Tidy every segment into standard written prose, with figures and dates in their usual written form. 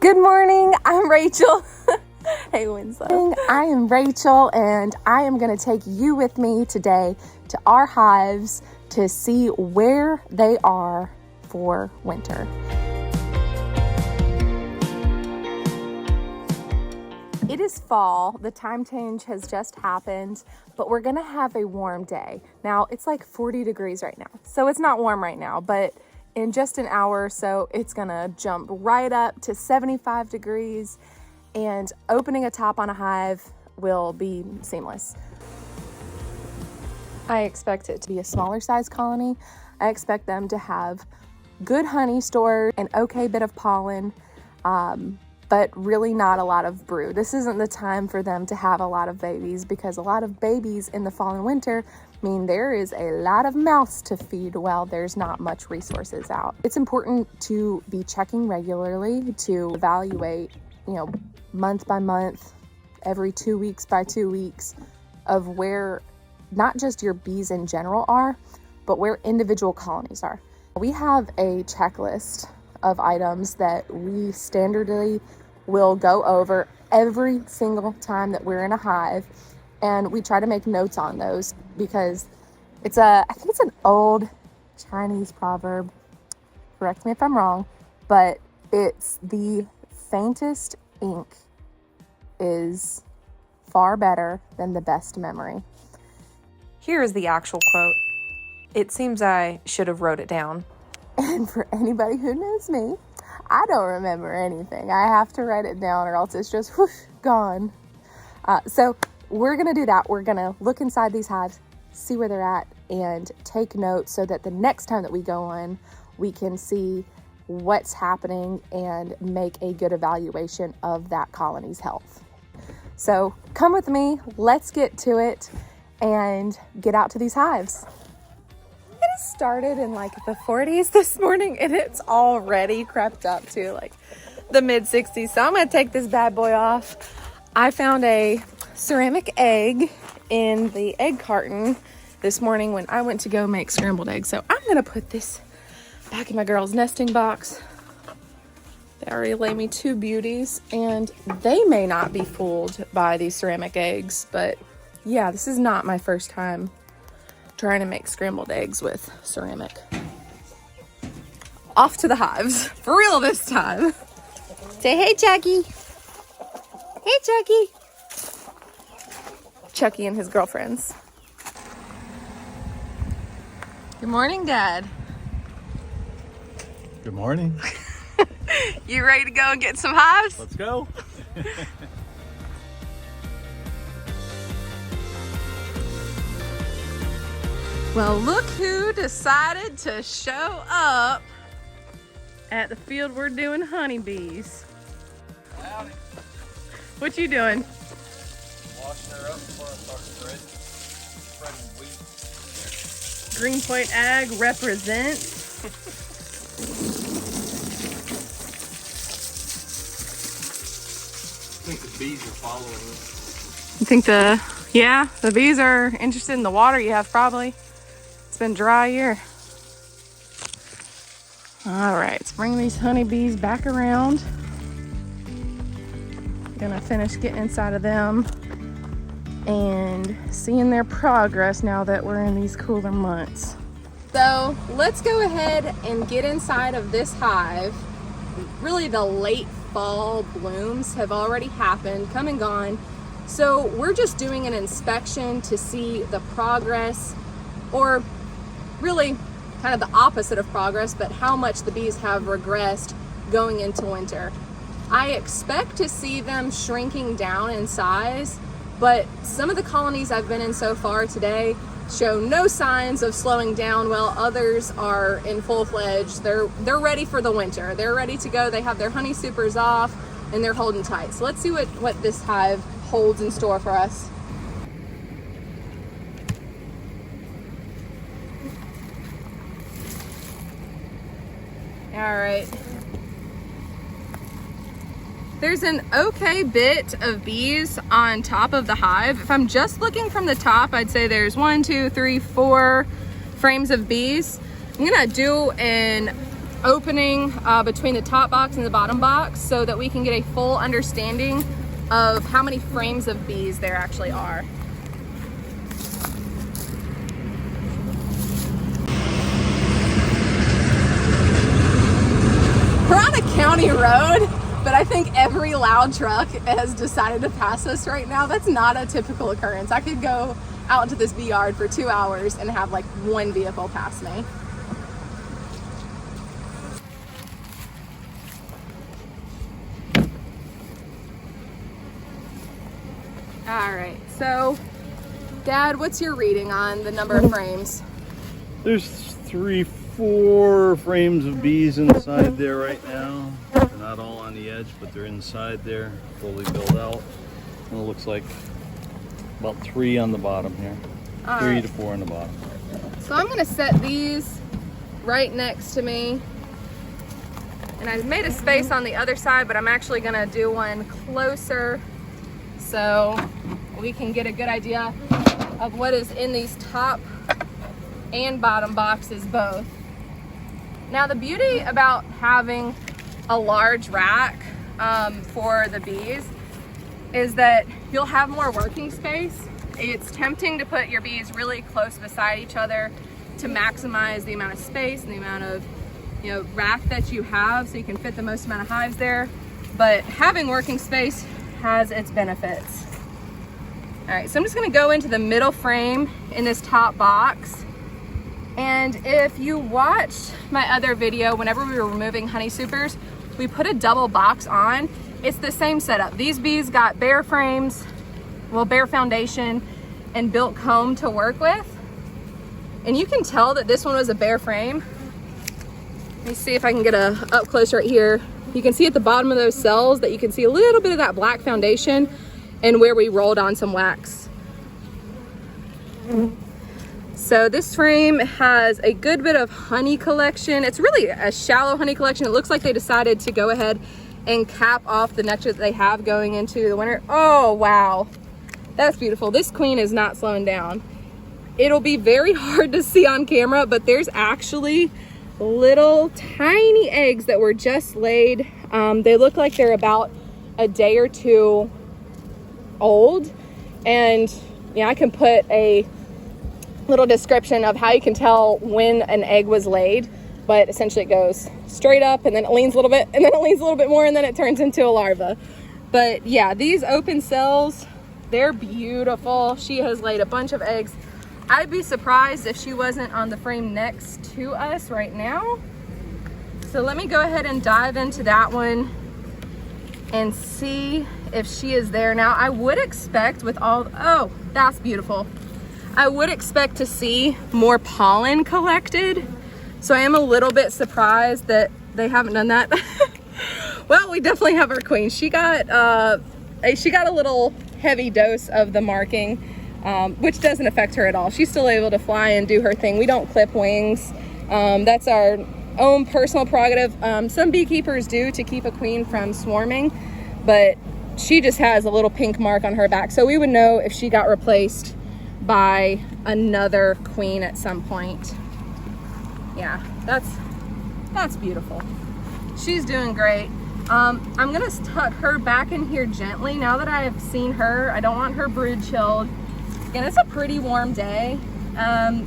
Good morning, I'm Rachel. Hey, Winslow. I am Rachel, and I am going to take you with me today to our hives to see where they are for winter. It is fall. The time change has just happened, but we're going to have a warm day. Now, it's like 40 degrees right now, so it's not warm right now, but in just an hour or so, it's gonna jump right up to 75 degrees, and opening a top on a hive will be seamless. I expect it to be a smaller size colony. I expect them to have good honey stored, an okay bit of pollen, but really not a lot of brood. This isn't the time for them to have a lot of babies, because a lot of babies in the fall and winter mean there is a lot of mouths to feed while there's not much resources out. It's important to be checking regularly to evaluate, month by month, every 2 weeks by 2 weeks, of where not just your bees in general are, but where individual colonies are. We have a checklist of items that we standardly will go over every single time that we're in a hive, and we try to make notes on those because I think it's an old Chinese proverb, correct me if I'm wrong, but it's the faintest ink is far better than the best memory. Here is the actual quote. It seems I should have wrote it down. And for anybody who knows me, I don't remember anything. I have to write it down or else it's just whoosh, gone. So we're going to do that. We're going to look inside these hives, see where they're at, and take notes so that the next time that we go on, we can see what's happening and make a good evaluation of that colony's health. So come with me. Let's get to it and get out to these hives. It started in like the 40s this morning, and it's already crept up to like the mid 60s. So I'm going to take this bad boy off. I found a ceramic egg in the egg carton this morning when I went to go make scrambled eggs. So I'm going to put this back in my girls' nesting box. They already laid me 2 beauties, and they may not be fooled by these ceramic eggs, but yeah, this is not my first time trying to make scrambled eggs with ceramic. Off to the hives, for real this time. Say hey, Chucky. Hey, Chucky. Chucky and his girlfriends. Good morning, Dad. Good morning. You ready to go and get some hives? Let's go. Well, look who decided to show up at the field we're doing honeybees. Howdy. What you doing? Washing her up before I start spreading wheat. Greenpoint Ag represents. I think the bees are following us. You think the bees are interested in the water you have probably. It's been a dry year. All right, let's bring these honeybees back around. Gonna finish getting inside of them and seeing their progress now that we're in these cooler months. So let's go ahead and get inside of this hive. Really, the late fall blooms have already happened, come and gone. So we're just doing an inspection to see the progress, or really kind of the opposite of progress, but how much the bees have regressed going into winter. I expect to see them shrinking down in size, but some of the colonies I've been in so far today show no signs of slowing down, while others are in full-fledged. They're ready for the winter. They're ready to go. They have their honey supers off and they're holding tight. So let's see what this hive holds in store for us. All right. There's an okay bit of bees on top of the hive. If I'm just looking from the top, I'd say there's 1, 2, 3, 4 frames of bees. I'm gonna do an opening between the top box and the bottom box so that we can get a full understanding of how many frames of bees there actually are. We're on a county road, but I think every loud truck has decided to pass us right now. That's not a typical occurrence. I could go out into this bee yard for 2 hours and have like one vehicle pass me. All right, so Dad, what's your reading on the number of frames? There's 4 frames of bees inside there right now. They're not all on the edge, but they're inside there, fully built out. And it looks like about 3 on the bottom here. All 3 right. to 4 on the bottom. So I'm gonna set these right next to me. And I made a space on the other side, but I'm actually gonna do one closer so we can get a good idea of what is in these top and bottom boxes both. Now the beauty about having a large rack for the bees is that you'll have more working space. It's tempting to put your bees really close beside each other to maximize the amount of space and the amount of rack that you have so you can fit the most amount of hives there. But having working space has its benefits. All right, so I'm just gonna go into the middle frame in this top box. And if you watched my other video, whenever we were removing honey supers, we put a double box on. It's the same setup. These bees got bare frames, well, bare foundation and built comb to work with. And you can tell that this one was a bare frame. Let me see if I can get a up close right here. You can see at the bottom of those cells that you can see a little bit of that black foundation and where we rolled on some wax. So this frame has a good bit of honey collection. It's really a shallow honey collection. It looks like they decided to go ahead and cap off the nectar that they have going into the winter. Oh, wow. That's beautiful. This queen is not slowing down. It'll be very hard to see on camera, but there's actually little tiny eggs that were just laid. They look like they're about a day or 2 old. And I can put a little description of how you can tell when an egg was laid, but essentially it goes straight up and then it leans a little bit and then it leans a little bit more and then it turns into a larva. But yeah, these open cells, they're beautiful. She has laid a bunch of eggs. I'd be surprised if she wasn't on the frame next to us right now. So let me go ahead and dive into that one and see if she is there. Now I would expect with all, oh, that's beautiful. I would expect to see more pollen collected. So I am a little bit surprised that they haven't done that. Well, we definitely have our queen. She got a little heavy dose of the marking, which doesn't affect her at all. She's still able to fly and do her thing. We don't clip wings. That's our own personal prerogative. Some beekeepers do to keep a queen from swarming, but she just has a little pink mark on her back. So we would know if she got replaced by another queen at some point. Yeah, that's beautiful. She's doing great. I'm gonna tuck her back in here gently now that I have seen her. I don't want her brood chilled. And it's a pretty warm day.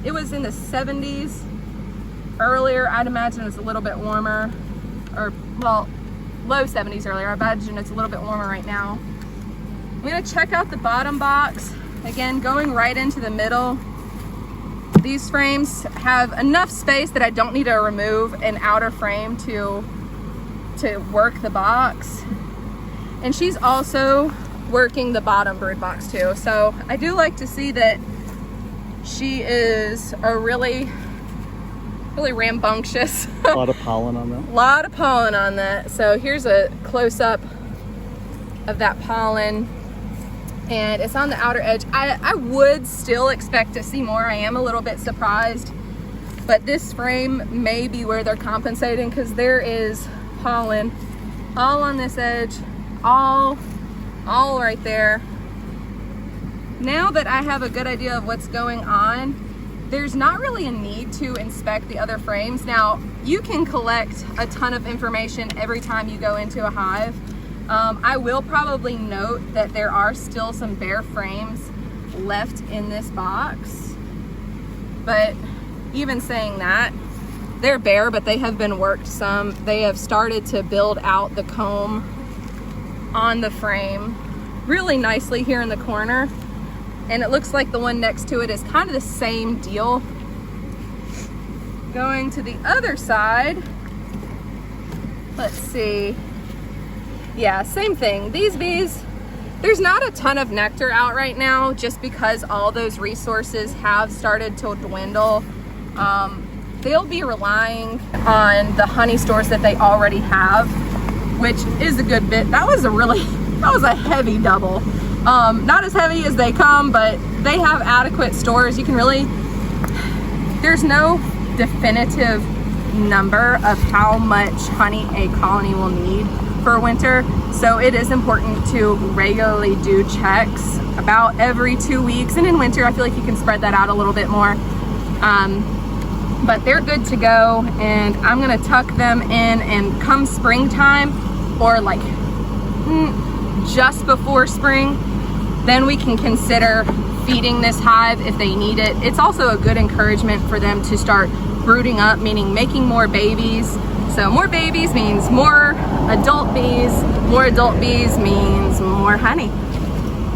It was in the 70s earlier. I'd imagine it's a little bit warmer, or well, low 70s earlier. I imagine it's a little bit warmer right now. I'm gonna check out the bottom box. Again, going right into the middle. These frames have enough space that I don't need to remove an outer frame to work the box. And she's also working the bottom brood box too. So I do like to see that she is a really rambunctious. A lot of pollen on that. A lot of pollen on that. So here's a close-up of that pollen. And it's on the outer edge. I would still expect to see more. I am a little bit surprised, but this frame may be where they're compensating because there is pollen all on this edge, all right there. Now that I have a good idea of what's going on, there's not really a need to inspect the other frames. Now, you can collect a ton of information every time you go into a hive. I will probably note that there are still some bare frames left in this box, but even saying that, they're bare, but they have been worked some. They have started to build out the comb on the frame really nicely here in the corner. And it looks like the one next to it is kind of the same deal. Going to the other side, let's see. Yeah, same thing. These bees, there's not a ton of nectar out right now just because all those resources have started to dwindle. They'll be relying on the honey stores that they already have, which is a good bit. That was a heavy double. Not as heavy as they come, but they have adequate stores. You can really, there's no definitive number of how much honey a colony will need for winter. So it is important to regularly do checks about every 2 weeks. And in winter, I feel like you can spread that out a little bit more. But they're good to go, and I'm gonna tuck them in, and come springtime, or like just before spring, then we can consider feeding this hive if they need it. It's also a good encouragement for them to start brooding up, meaning making more babies. So more babies means more adult bees. More adult bees means more honey.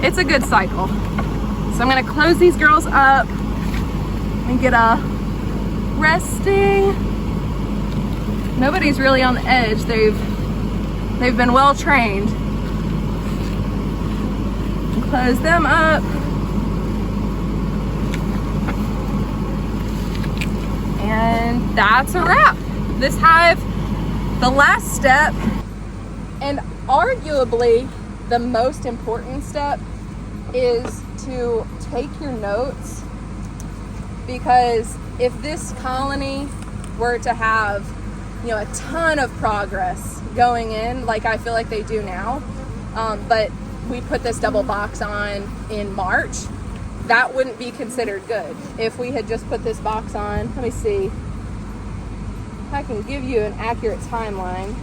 It's a good cycle. So I'm gonna close these girls up and get a resting. Nobody's really on the edge. They've been well trained. Close them up. And that's a wrap. This hive, the last step, and arguably the most important step, is to take your notes, because if this colony were to have, a ton of progress going in, like I feel like they do now, but we put this double box on in March, that wouldn't be considered good. If we had just put this box on, let me see if I can give you an accurate timeline.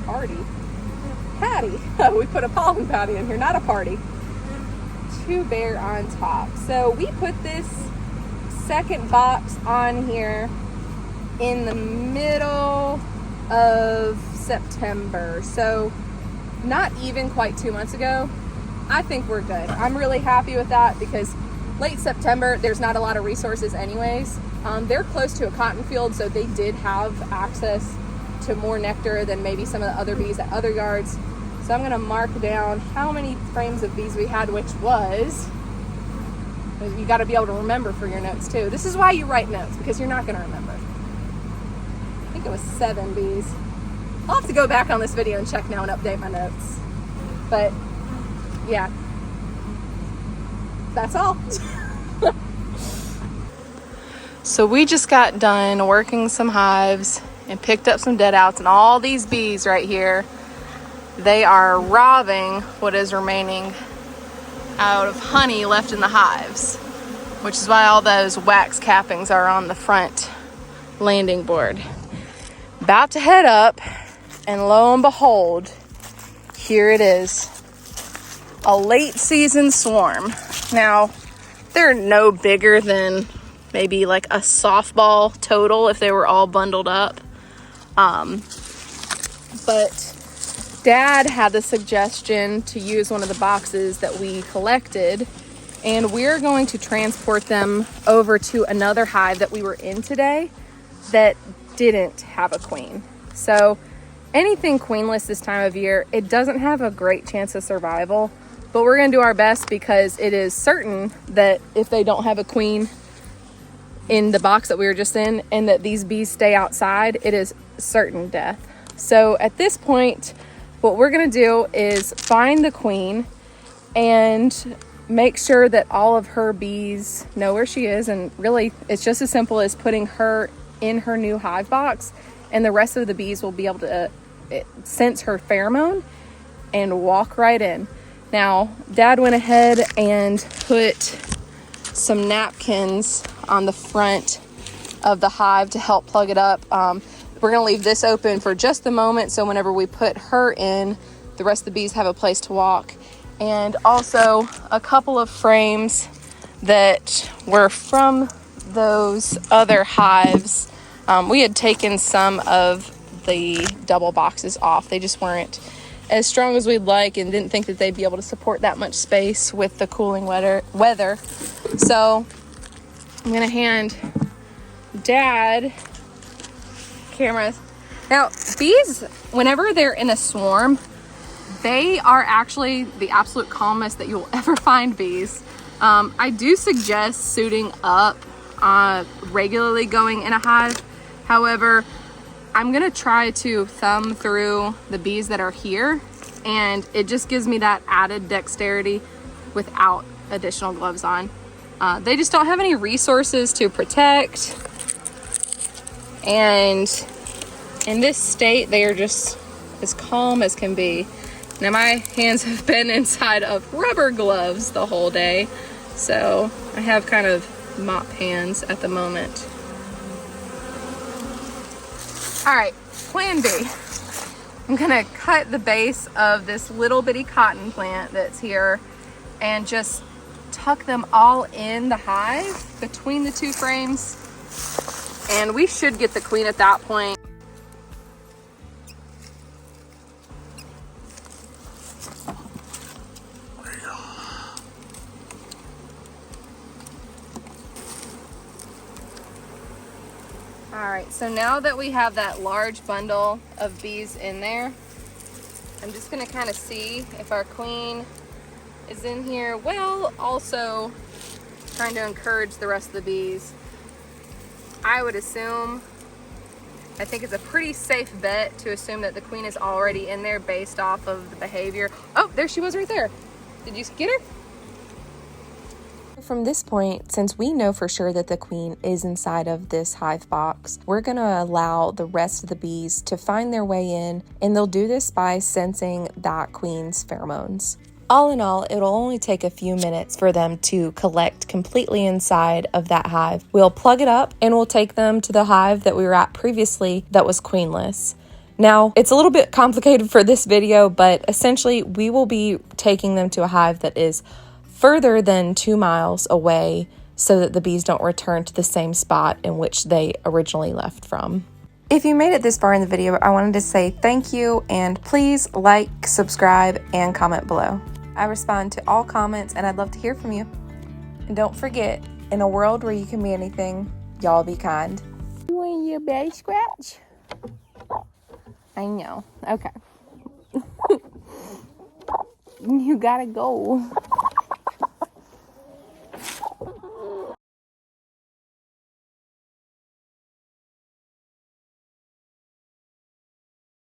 Party. Patty. Oh, we put a pollen patty in here, not a party. 2 bare on top. So we put this second box on here in the middle of September. So not even quite 2 months ago. I think we're good. I'm really happy with that, because late September, there's not a lot of resources anyways. They're close to a cotton field, so they did have access to more nectar than maybe some of the other bees at other yards. So I'm gonna mark down how many frames of bees we had, which was, you gotta be able to remember for your notes too. This is why you write notes, because you're not gonna remember. I think it was 7 bees. I'll have to go back on this video and check now and update my notes. But yeah, that's all. So we just got done working some hives and picked up some dead outs, and all these bees right here, they are robbing what is remaining out of honey left in the hives, which is why all those wax cappings are on the front landing board. About to head up, and lo and behold, here it is. A late season swarm. Now, they're no bigger than maybe like a softball total if they were all bundled up. But Dad had the suggestion to use one of the boxes that we collected, and we're going to transport them over to another hive that we were in today that didn't have a queen. So anything queenless this time of year, it doesn't have a great chance of survival, but we're going to do our best, because it is certain that if they don't have a queen in the box that we were just in, and that these bees stay outside, it is certain death. So at this point, what we're going to do is find the queen and make sure that all of her bees know where she is. And really, it's just as simple as putting her in her new hive box, and the rest of the bees will be able to sense her pheromone and walk right in. Now, Dad went ahead and put some napkins on the front of the hive to help plug it up. We're gonna leave this open for just a moment, so whenever we put her in, the rest of the bees have a place to walk. And also a couple of frames that were from those other hives. We had taken some of the double boxes off. They just weren't as strong as we'd like and didn't think that they'd be able to support that much space with the cooling weather. So I'm gonna hand Dad cameras. Now, bees, whenever they're in a swarm, they are actually the absolute calmest that you'll ever find bees. I do suggest suiting up, regularly going in a hive. However, I'm gonna try to thumb through the bees that are here, and it just gives me that added dexterity without additional gloves on. They just don't have any resources to protect, and in this state, they are just as calm as can be. Now, my hands have been inside of rubber gloves the whole day, so I have kind of mop hands at the moment. All right, plan B. I'm gonna cut the base of this little bitty cotton plant that's here and just tuck them all in the hive between the two frames. And we should get the queen at that point. All right, so now that we have that large bundle of bees in there, I'm just gonna kind of see if our queen is in here, while also trying to encourage the rest of the bees. I would assume, I think it's a pretty safe bet to assume that the queen is already in there based off of the behavior. Oh, there she was right there. Did you get her? From this point, since we know for sure that the queen is inside of this hive box, we're going to allow the rest of the bees to find their way in, and they'll do this by sensing that queen's pheromones. All in all, it'll only take a few minutes for them to collect completely inside of that hive. We'll plug it up and we'll take them to the hive that we were at previously that was queenless. Now, it's a little bit complicated for this video, but essentially we will be taking them to a hive that is further than 2 miles away so that the bees don't return to the same spot in which they originally left from. If you made it this far in the video, I wanted to say thank you, and please like, subscribe, and comment below. I respond to all comments and I'd love to hear from you. And don't forget, in a world where you can be anything, y'all be kind. You want your belly scratch? I know. Okay. You gotta go.